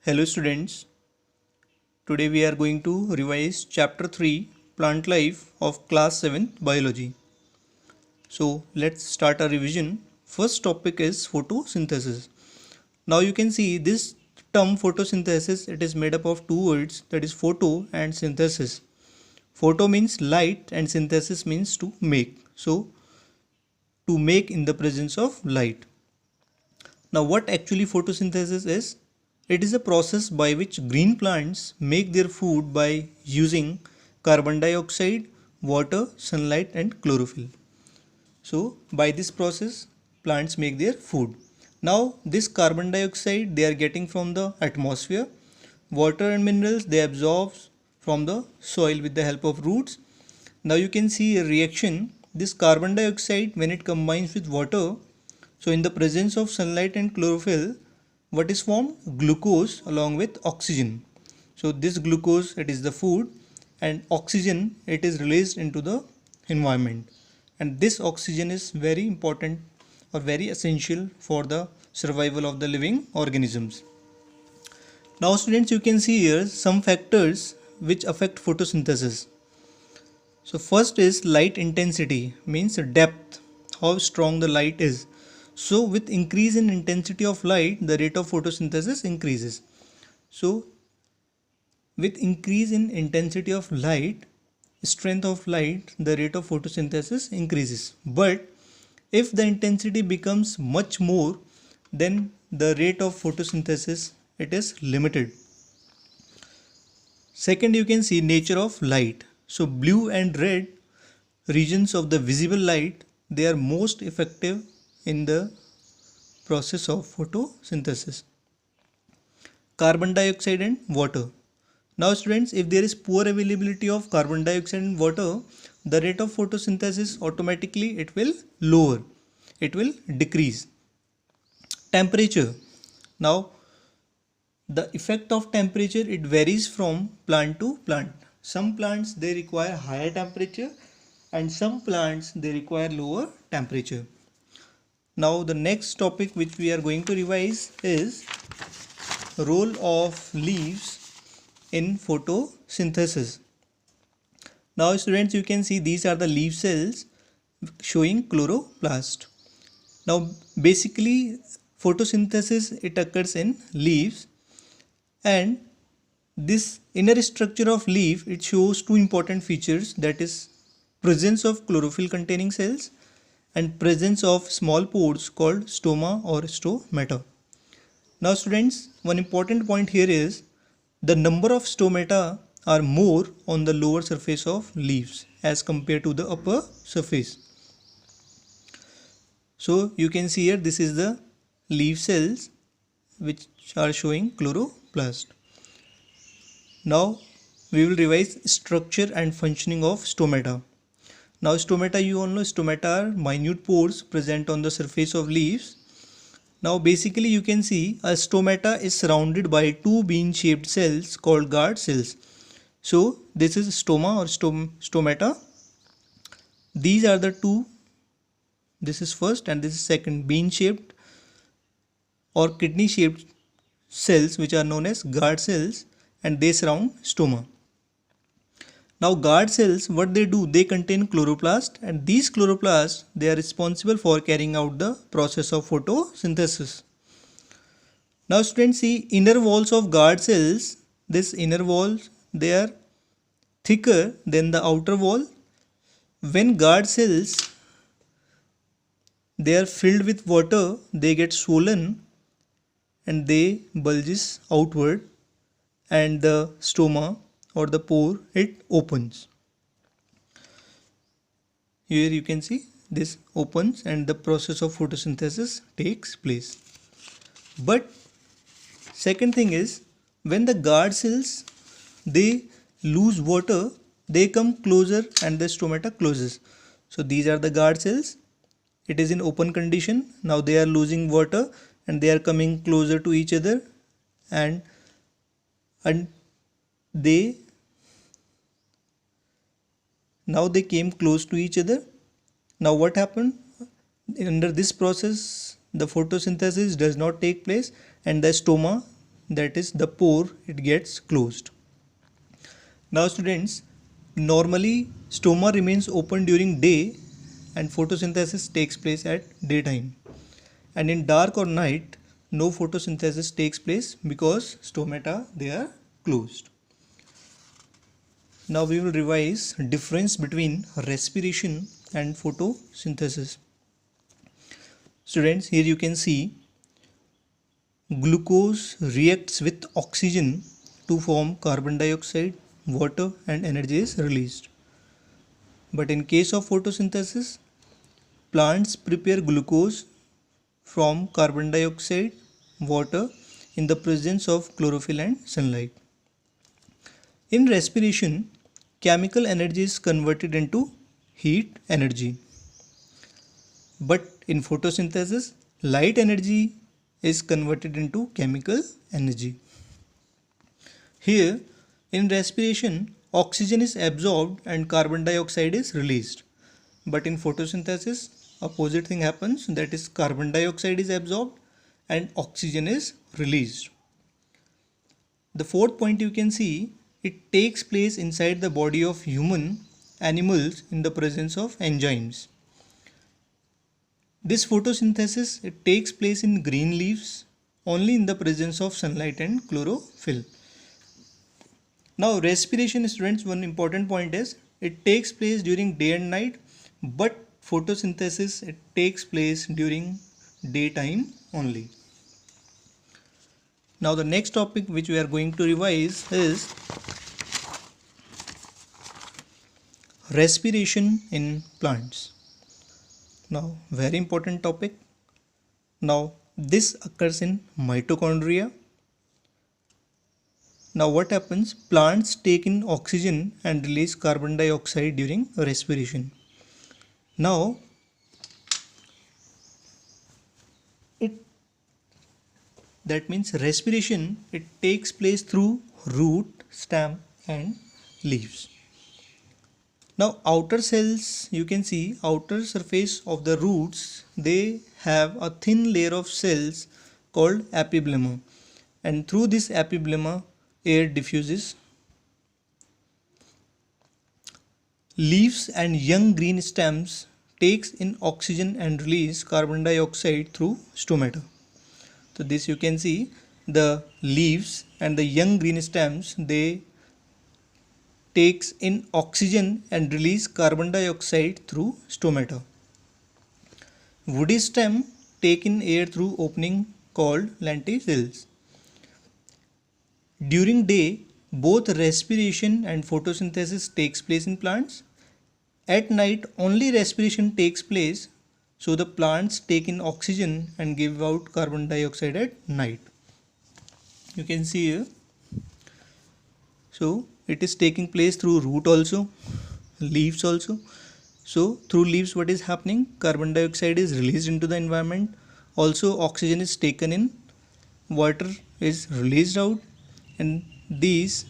Hello students, today we are going to revise chapter 3 plant life of class 7 biology. So let's start our revision. First topic is photosynthesis. Now you can see this term photosynthesis, it is made up of two words, that is photo and synthesis. Photo means light and synthesis means to make. So to make in the presence of light. Now what actually photosynthesis is? It is a process by which green plants make their food by using carbon dioxide, water, sunlight and chlorophyll. So by this process plants make their food. Now this carbon dioxide they are getting from the atmosphere, water and minerals they absorb from the soil with the help of roots. Now you can see a reaction. This carbon dioxide when it combines with water, so in the presence of sunlight and chlorophyll, what is formed? Glucose along with oxygen. So this glucose it is the food and oxygen it is released into the environment, and this oxygen is very important or very essential for the survival of the living organisms. Now students, you can see here some factors which affect photosynthesis. So first is light intensity, means depth, how strong the light is. So with increase in intensity of light, the rate of photosynthesis increases. So with increase in intensity of light, strength of light, the rate of photosynthesis increases. But if the intensity becomes much more, then the rate of photosynthesis it is limited. Second, you can see nature of light. So blue and red regions of the visible light, they are most effective in the process of photosynthesis. Carbon dioxide and water. Now students, if there is poor availability of carbon dioxide and water, the rate of photosynthesis automatically it will lower, it will decrease. Temperature. Now the effect of temperature it varies from plant to plant. Some plants they require higher temperature and some plants they require lower temperature. Now the next topic which we are going to revise is role of leaves in photosynthesis. Now students, you can see these are the leaf cells showing chloroplast. Now basically photosynthesis it occurs in leaves, and this inner structure of leaf it shows two important features, that is presence of chlorophyll containing cells and presence of small pores called stoma or stomata. Now students, one important point here is the number of stomata are more on the lower surface of leaves as compared to the upper surface. So you can see here this is the leaf cells which are showing chloroplast. Now we will revise structure and functioning of stomata. Now stomata, you all know stomata are minute pores present on the surface of leaves. Now basically you can see a stomata is surrounded by two bean shaped cells called guard cells. So this is stoma or stomata. These are the two, this is first and this is second, bean shaped or kidney shaped cells which are known as guard cells, and they surround stoma. Now guard cells, what they do, they contain chloroplast, and these chloroplasts they are responsible for carrying out the process of photosynthesis. Now students, see inner walls of guard cells, this inner walls they are thicker than the outer wall. When guard cells they are filled with water, they get swollen and they bulges outward, and the stoma or the pore it opens. Here you can see this opens and the process of photosynthesis takes place. But second thing is, when the guard cells they lose water, they come closer and the stomata closes. So these are the guard cells, it is in open condition. Now they are losing water and they are coming closer to each other, and they now they came close to each other. Now what happened? Under this process the photosynthesis does not take place and the stoma that is the pore, it gets closed. Now students, normally stoma remains open during day and photosynthesis takes place at daytime. And in dark or night, no photosynthesis takes place because stomata, they are closed. Now we will revise difference between respiration and photosynthesis. Students, here you can see glucose reacts with oxygen to form carbon dioxide, water and energy is released. But in case of photosynthesis, plants prepare glucose from carbon dioxide, water in the presence of chlorophyll and sunlight. In respiration, chemical energy is converted into heat energy. But in photosynthesis, light energy is converted into chemical energy. Here, in respiration, oxygen is absorbed and carbon dioxide is released. But in photosynthesis, opposite thing happens, that is carbon dioxide is absorbed and oxygen is released. The fourth point you can see, it takes place inside the body of human animals in the presence of enzymes. This photosynthesis, it takes place in green leaves only in the presence of sunlight and chlorophyll. Now respiration, students, one important point is it takes place during day and night, but photosynthesis, it takes place during daytime only. Now the next topic which we are going to revise is respiration in plants. Now very important topic. Now this occurs in mitochondria. Now what happens? Plants take in oxygen and release carbon dioxide during respiration. Now that means respiration, it takes place through root, stem and leaves. Now outer cells, you can see outer surface of the roots, they have a thin layer of cells called epiblema, and through this epiblema air diffuses. Leaves and young green stems takes in oxygen and release carbon dioxide through stomata. So this you can see the leaves and the young green stems, they takes in oxygen and release carbon dioxide through stomata. Woody stem take in air through opening called lenticels. During day, both respiration and photosynthesis takes place in plants. At night, only respiration takes place, so the plants take in oxygen and give out carbon dioxide at night. You can see here. So it is taking place through root also, leaves also. So through leaves, what is happening? Carbon dioxide is released into the environment. Also oxygen is taken in, water is released out, and these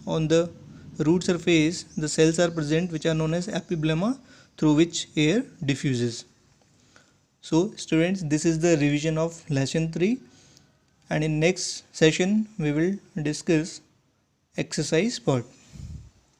on the root surface, the cells are present which are known as epiblema, through which air diffuses. So students, this is the revision of lesson 3, and in next session we will discuss exercise part.